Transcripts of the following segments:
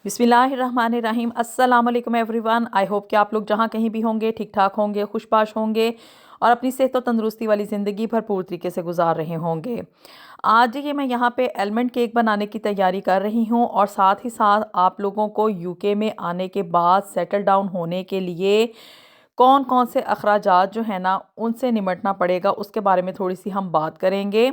बिस्मिल्लाहिर्रहमानिर्रहीम। अस्सलाम वालेकुम एवरीवन। आई होप कि आप लोग जहाँ कहीं भी होंगे ठीक ठाक होंगे, खुशबाश होंगे और अपनी सेहत और तंदुरुस्ती वाली ज़िंदगी भरपूर तरीके से गुजार रहे होंगे। आज ये मैं यहाँ पे आलमंड केक बनाने की तैयारी कर रही हूँ और साथ ही साथ आप लोगों को यूके में आने के बाद सेटल डाउन होने के लिए कौन कौन से अखराजात जो है ना उनसे निमटना पड़ेगा उसके बारे में थोड़ी सी हम बात करेंगे।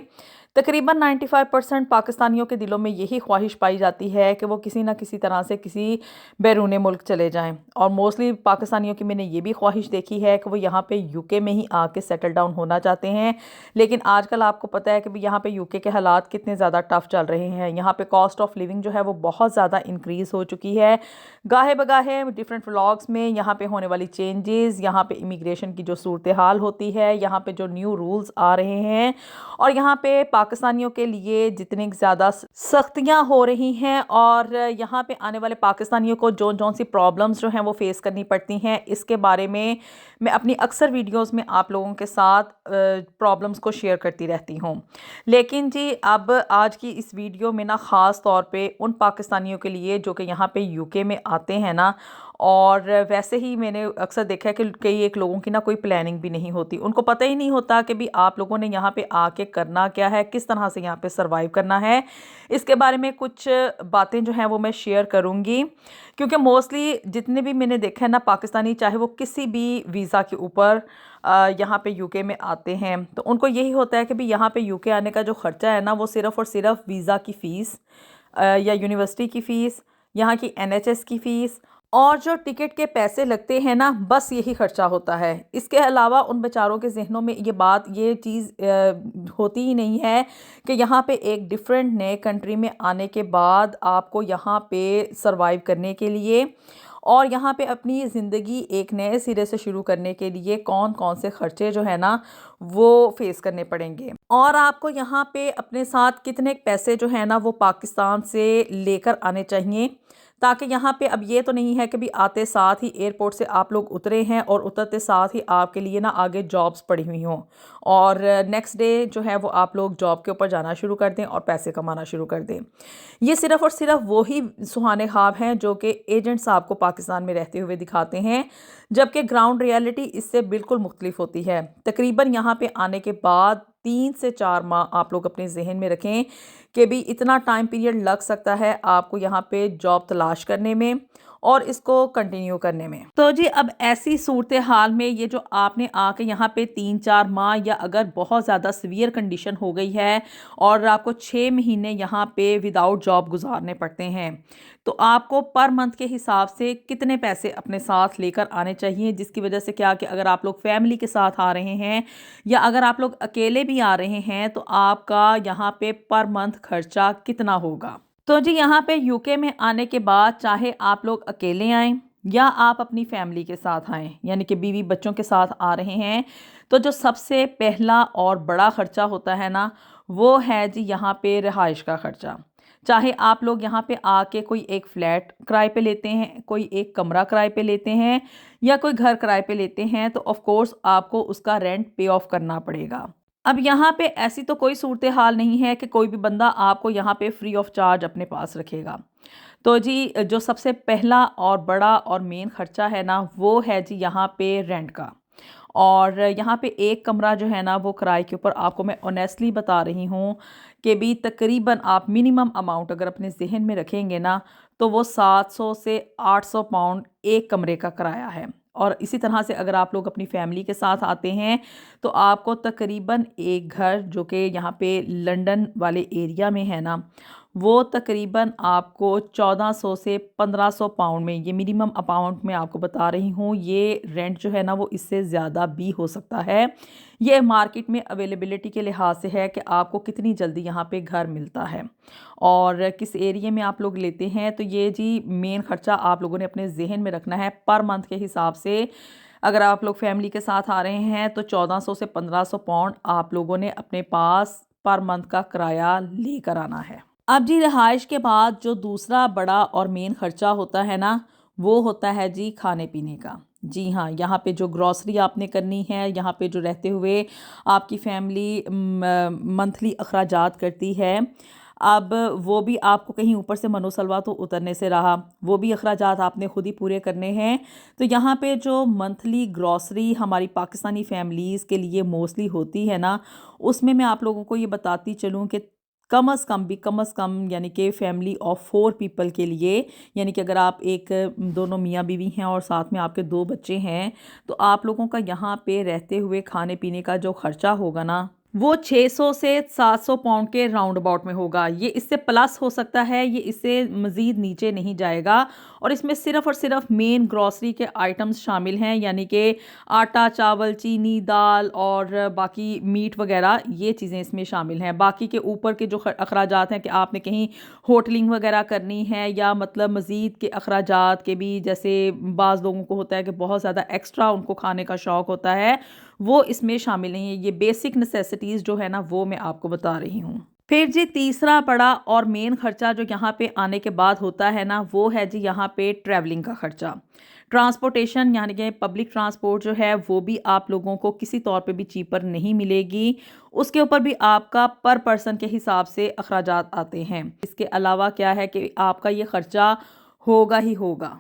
तकरीबन 95% पाकिस्तानियों के दिलों में यही ख्वाहिश पाई जाती है कि वो किसी ना किसी तरह से किसी बैरून मुल्क चले जाएं और मोस्टली पाकिस्तानियों की मैंने ये भी ख्वाहिश देखी है कि वो यहाँ पे यूके में ही आके सेटल डाउन होना चाहते हैं। लेकिन आजकल आपको पता है कि भी यहाँ पे यूके के हालात कितने ज़्यादा टफ चल रहे हैं। यहाँ पे कॉस्ट ऑफ लिविंग जो है वो बहुत ज़्यादा इंक्रीज़ हो चुकी है। गाहे बगाहे डिफरेंट व्लॉग्स में यहाँ पे होने वाली चेंजेस, यहाँ पे इमिग्रेशन की जो सूरत हाल होती है, यहाँ पे जो न्यू रूल्स आ रहे हैं और यहाँ पे पाकिस्तानियों के लिए जितनी ज़्यादा सख्तियाँ हो रही हैं और यहाँ पे आने वाले पाकिस्तानियों को जो सी प्रॉब्लम्स जो हैं वो फेस करनी पड़ती हैं, इसके बारे में मैं अपनी अक्सर वीडियोस में आप लोगों के साथ प्रॉब्लम्स को शेयर करती रहती हूँ। लेकिन जी अब आज की इस वीडियो में ना ख़ास तौर पे उन पाकिस्तानियों के लिए जो कि यहाँ पे यूके में आते हैं ना, और वैसे ही मैंने अक्सर देखा है कि कई एक लोगों की ना कोई प्लानिंग भी नहीं होती, उनको पता ही नहीं होता कि भी आप लोगों ने यहाँ पे आके करना क्या है, किस तरह से यहाँ पे सरवाइव करना है। इसके बारे में कुछ बातें जो हैं वो मैं शेयर करूँगी क्योंकि मोस्टली जितने भी मैंने देखा है ना पाकिस्तानी, चाहे वो किसी भी वीज़ा के ऊपर यहाँ पे यूके में आते हैं, तो उनको यही होता है कि भी यहाँ पे यूके आने का जो ख़र्चा है ना वो सिर्फ़ और सिर्फ वीज़ा की फ़ीस या यूनिवर्सिटी की फ़ीस, यहाँ की एनएचएस की फ़ीस और जो टिकट के पैसे लगते हैं ना, बस यही खर्चा होता है। इसके अलावा उन बेचारों के ज़हनों में ये चीज़ होती ही नहीं है कि यहाँ पे एक डिफरेंट नए कंट्री में आने के बाद आपको यहाँ पे सरवाइव करने के लिए और यहाँ पे अपनी ज़िंदगी एक नए सिरे से शुरू करने के लिए कौन कौन से खर्चे जो है ना वो फेस करने पड़ेंगे और आपको यहाँ पे अपने साथ कितने पैसे जो है ना वो पाकिस्तान से लेकर आने चाहिए, ताकि यहाँ पे अब ये तो नहीं है कि भी आते साथ ही एयरपोर्ट से आप लोग उतरे हैं और उतरते साथ ही आपके लिए ना आगे जॉब्स पड़ी हुई हों और नेक्स्ट डे जो है वो आप लोग जॉब के ऊपर जाना शुरू कर दें और पैसे कमाना शुरू कर दें। ये सिर्फ़ और सिर्फ वही सुहाने ख्वाब हैं जो कि एजेंट्स आपको पाकिस्तान में रहते हुए दिखाते हैं, जबकि ग्राउंड रियलिटी इससे बिल्कुल मुख्तलिफ होती है। तकरीबन यहाँ पे आने के बाद 3 से 4 माह आप लोग अपने जहन में रखें कि भी इतना टाइम पीरियड लग सकता है आपको यहाँ पे जॉब तलाश करने में और इसको कंटिन्यू करने में। तो जी अब ऐसी सूरत हाल में ये जो आपने आके यहाँ पे 3-4 माह या अगर बहुत ज़्यादा सीवियर कंडीशन हो गई है और आपको 6 महीने यहाँ पे विदाउट जॉब गुजारने पड़ते हैं, तो आपको पर मंथ के हिसाब से कितने पैसे अपने साथ लेकर आने चाहिए, जिसकी वजह से क्या कि अगर आप लोग फैमिली के साथ आ रहे हैं या अगर आप लोग अकेले भी आ रहे हैं तो आपका यहाँ पे पर मंथ खर्चा कितना होगा। तो जी यहाँ पे यूके में आने के बाद चाहे आप लोग अकेले आएँ या आप अपनी फैमिली के साथ आएँ, यानी कि बीवी बच्चों के साथ आ रहे हैं, तो जो सबसे पहला और बड़ा ख़र्चा होता है ना वो है जी यहाँ पे रिहाइश का ख़र्चा। चाहे आप लोग यहाँ पे आके कोई एक फ़्लैट किराए पे लेते हैं, कोई एक कमरा किराए पे लेते हैं या कोई घर किराए पे लेते हैं, तो ऑफ़ कोर्स आपको उसका रेंट पे ऑफ करना पड़ेगा। अब यहाँ पे ऐसी तो कोई सूरत हाल नहीं है कि कोई भी बंदा आपको यहाँ पे फ्री ऑफ चार्ज अपने पास रखेगा। तो जी जो सबसे पहला और बड़ा और मेन खर्चा है ना वो है जी यहाँ पे रेंट का। और यहाँ पे एक कमरा जो है ना वो किराए के ऊपर आपको मैं ऑनेस्टली बता रही हूँ कि भी तकरीबन आप मिनिमम अमाउंट अगर अपने जहन में रखेंगे ना तो वो 700 से 800 पाउंड एक कमरे का किराया है। और इसी तरह से अगर आप लोग अपनी फैमिली के साथ आते हैं तो आपको तकरीबन एक घर जो कि यहाँ पे लंदन वाले एरिया में है ना वो तकरीबन आपको 1400 से 1500 पाउंड में, ये मिनिमम अमाउंट में आपको बता रही हूँ, ये रेंट जो है ना वो इससे ज़्यादा भी हो सकता है। ये मार्केट में अवेलेबिलिटी के लिहाज से है कि आपको कितनी जल्दी यहाँ पे घर मिलता है और किस एरिया में आप लोग लेते हैं। तो ये जी मेन खर्चा आप लोगों ने अपने जहन में रखना है पर मंथ के हिसाब से। अगर आप लोग फैमिली के साथ आ रहे हैं तो 1400 से 1500 पाउंड आप लोगों ने अपने पास पर मंथ का किराया लेकर आना है। अब जी रिहाइश के बाद जो दूसरा बड़ा और मेन खर्चा होता है ना वो होता है जी खाने पीने का। जी हाँ, यहाँ पे जो ग्रॉसरी आपने करनी है, यहाँ पे जो रहते हुए आपकी फैमिली मंथली अखराजात करती है, अब वो भी आपको कहीं ऊपर से मनोसलवा तो उतरने से रहा, वो भी अखराजात आपने खुद ही पूरे करने हैं। तो यहाँ पे जो मंथली ग्रॉसरी हमारी पाकिस्तानी फैमिलीज़ के लिए मोस्टली होती है ना, उसमें मैं आप लोगों को ये बताती चलूँ कि कम अज़ कम यानी कि फैमिली ऑफ 4 पीपल के लिए, यानी कि अगर आप एक दोनों मियाँ बीवी हैं और साथ में आपके 2 बच्चे हैं, तो आप लोगों का यहाँ पे रहते हुए खाने पीने का जो खर्चा होगा ना, वो 600 से 700 पाउंड के राउंड अबाउट में होगा। ये इससे प्लस हो सकता है, ये इससे मज़ीद नीचे नहीं जाएगा। और इसमें सिर्फ़ और सिर्फ मेन ग्रॉसरी के आइटम्स शामिल हैं, यानी कि आटा, चावल, चीनी, दाल और बाकी मीट वगैरह, ये चीज़ें इसमें शामिल हैं। बाकी के ऊपर के जो अखराजात हैं कि आपने कहीं होटलिंग वगैरह करनी है या मतलब मज़ीद के अखराजात के भी, जैसे बाज़ लोगों को होता है कि बहुत ज़्यादा एक्स्ट्रा उनको खाने का शौक़ होता है, वो इसमें शामिल नहीं है। ये बेसिक नेसेसिटीज़ जो है ना, वो मैं आपको बता रही हूँ। फिर जी तीसरा बड़ा और मेन खर्चा जो यहाँ पे आने के बाद होता है ना, वो है जी यहाँ पे ट्रैवलिंग का खर्चा। ट्रांसपोर्टेशन यानी कि पब्लिक ट्रांसपोर्ट जो है वो भी आप लोगों को किसी तौर पे भी चीपर नहीं मिलेगी। उसके ऊपर भी आपका पर पर्सन के हिसाब से अखराजात आते हैं। इसके अलावा क्या है कि आपका ये खर्चा होगा ही होगा।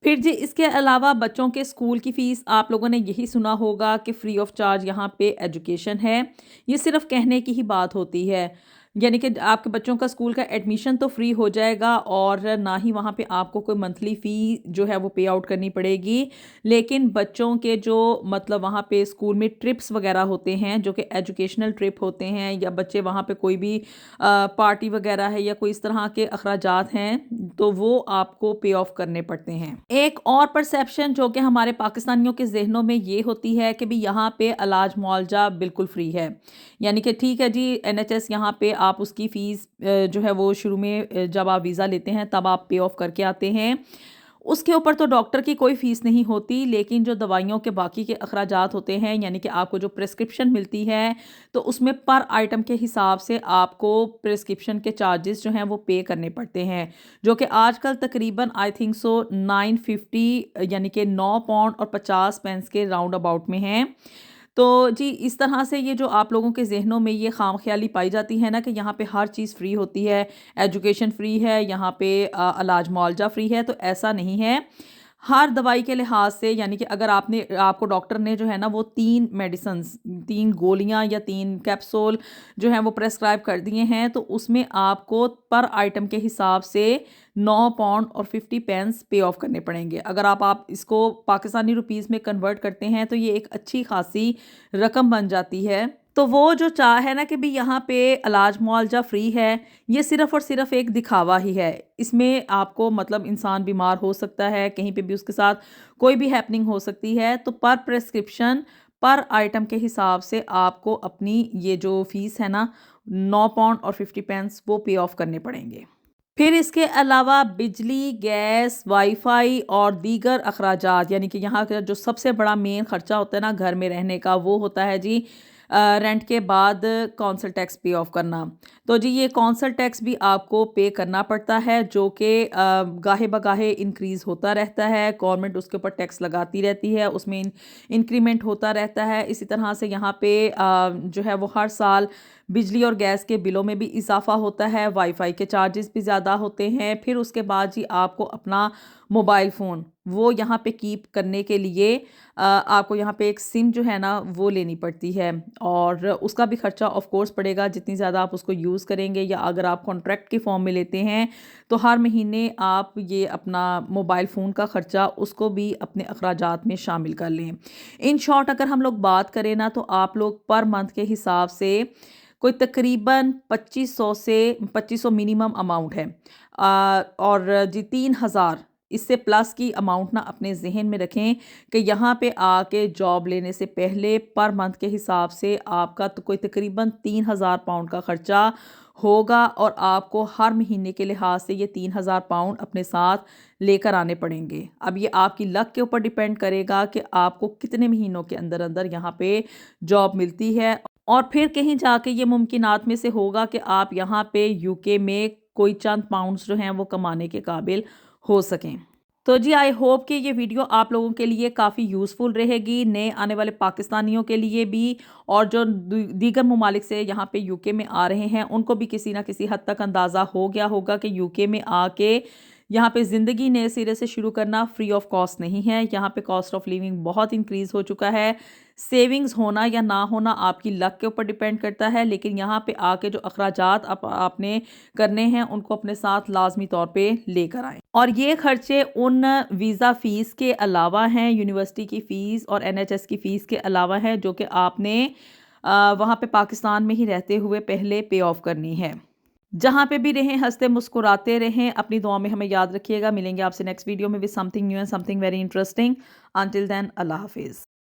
फिर जी इसके अलावा बच्चों के स्कूल की फ़ीस, आप लोगों ने यही सुना होगा कि फ्री ऑफ चार्ज यहाँ पे एजुकेशन है। ये सिर्फ़ कहने की ही बात होती है, यानी कि आपके बच्चों का स्कूल का एडमिशन तो फ्री हो जाएगा और ना ही वहाँ पे आपको कोई मंथली फ़ी जो है वो पे आउट करनी पड़ेगी। लेकिन बच्चों के जो मतलब वहाँ पे स्कूल में ट्रिप्स वगैरह होते हैं, जो कि एजुकेशनल ट्रिप होते हैं, या बच्चे वहाँ पे कोई भी पार्टी वगैरह है या कोई इस तरह के अखराजात हैं, तो वो आपको पे ऑफ करने पड़ते हैं। एक और परसेप्शन जो कि हमारे पाकिस्तानियों के जहनों में ये होती है कि भी यहाँ पे इलाज मुआवजा बिल्कुल फ्री है, यानी कि ठीक है जी, NHS यहाँ पे आप उसकी फ़ीस जो है वो शुरू में जब आप वीज़ा लेते हैं तब आप पे ऑफ करके आते हैं। उसके ऊपर तो डॉक्टर की कोई फ़ीस नहीं होती, लेकिन जो दवाइयों के बाकी के अखराजात होते हैं, यानी कि आपको जो प्रिस्क्रिप्शन मिलती है, तो उसमें पर आइटम के हिसाब से आपको प्रिस्क्रिप्शन के चार्जेस जो हैं वो पे करने पड़ते हैं, जो कि आजकल तकरीबन आई थिंक सो 950 यानी कि 9 पाउंड और 50 पेंस के राउंड अबाउट में हैं। तो जी इस तरह से ये जो आप लोगों के ज़हनों में ये खामख्याली पाई जाती है ना कि यहाँ पे हर चीज़ फ्री होती है, एजुकेशन फ्री है, यहाँ पे इलाज मुआवजा फ्री है, तो ऐसा नहीं है। हर दवाई के लिहाज से, यानी कि अगर आपको डॉक्टर ने जो है ना वो 3 मेडिसिन्स, 3 गोलियाँ या 3 कैप्सूल जो हैं वो प्रेस्क्राइब कर दिए हैं, तो उसमें आपको पर आइटम के हिसाब से 9 पाउंड और 50 पेंस पे ऑफ करने पड़ेंगे। अगर आप इसको पाकिस्तानी रुपीज़ में कन्वर्ट करते हैं तो ये एक अच्छी खासी रकम बन जाती है। तो वो जो चाह है ना कि भी यहाँ पे इलाज मुआवजा फ्री है, ये सिर्फ़ और सिर्फ़ एक दिखावा ही है। इसमें आपको मतलब इंसान बीमार हो सकता है, कहीं पे भी उसके साथ कोई भी हैपनिंग हो सकती है, तो पर प्रिस्क्रिप्शन, पर आइटम के हिसाब से आपको अपनी ये जो फ़ीस है ना, 9 पाउंड और 50 पेंस वो पे ऑफ करने पड़ेंगे। फिर इसके अलावा बिजली, गैस, वाईफ़ाई और दीगर अखराजात, यानी कि यहाँ का जो सबसे बड़ा मेन खर्चा होता है ना घर में रहने का, वो होता है जी रेंट के बाद कौंसल टैक्स पे ऑफ करना। तो जी ये कौंसल टैक्स भी आपको पे करना पड़ता है, जो कि गाहे बगाहे इंक्रीज़ होता रहता है। गवर्नमेंट उसके ऊपर टैक्स लगाती रहती है, उसमें इंक्रीमेंट होता रहता है। इसी तरह से यहाँ पे जो है वो हर साल बिजली और गैस के बिलों में भी इजाफा होता है, वाईफाई के चार्जेस भी ज़्यादा होते हैं। फिर उसके बाद जी आपको अपना मोबाइल फ़ोन वो यहाँ पे कीप करने के लिए आपको यहाँ पे एक सिम जो है ना वो लेनी पड़ती है, और उसका भी खर्चा ऑफ कोर्स पड़ेगा। जितनी ज़्यादा आप उसको यूज़ करेंगे, या अगर आप कॉन्ट्रैक्ट के फॉर्म में लेते हैं तो हर महीने आप ये अपना मोबाइल फ़ोन का खर्चा उसको भी अपने अखराजात में शामिल कर लें। इन शॉर्ट अगर हम लोग बात करें ना, तो आप लोग पर मंथ के हिसाब से कोई तकरीबन 2500 से 2500 मिनिमम अमाउंट है, और जी 3000 इससे प्लस की अमाउंट ना अपने जहन में रखें कि यहाँ पे आके जॉब लेने से पहले पर मंथ के हिसाब से आपका तो कोई तकरीबन 3000 पाउंड का खर्चा होगा, और आपको हर महीने के लिहाज से ये 3000 पाउंड अपने साथ लेकर आने पड़ेंगे। अब ये आपकी लक के ऊपर डिपेंड करेगा कि आपको कितने महीनों के अंदर अंदर यहाँ पे जॉब मिलती है, और फिर कहीं जाके ये मुमकिनात में से होगा कि आप यहाँ पे UK में कोई चंद पाउंड्स जो हैं वो कमाने के काबिल हो सकें। तो जी आई होप कि ये वीडियो आप लोगों के लिए काफ़ी यूज़फुल रहेगी, नए आने वाले पाकिस्तानियों के लिए भी, और जो दीगर ममालिक से यहाँ पे यूके में आ रहे हैं उनको भी किसी ना किसी हद तक अंदाज़ा हो गया होगा कि यूके में आके यहाँ पे ज़िंदगी नए सिरे से शुरू करना फ्री ऑफ कॉस्ट नहीं है। यहाँ पे कॉस्ट ऑफ लिविंग बहुत इंक्रीज़ हो चुका है। सेविंग्स होना या ना होना आपकी लक के ऊपर डिपेंड करता है, लेकिन यहाँ पे आके जो अखराजात आपने करने हैं उनको अपने साथ लाजमी तौर पे लेकर आएँ। और ये खर्चे उन वीज़ा फ़ीस के अलावा हैं, यूनिवर्सिटी की फ़ीस और एनएचएस की फ़ीस के अलावा है, जो कि आपने वहाँ पे पाकिस्तान में ही रहते हुए पहले पे ऑफ करनी है। जहाँ पे भी रहें हँसते मुस्कुराते रहें, अपनी दुआ में हमें याद रखिएगा। मिलेंगे आपसे नेक्स्ट वीडियो में with something new and something very interesting. Until then अल्लाह हाफ़िज़।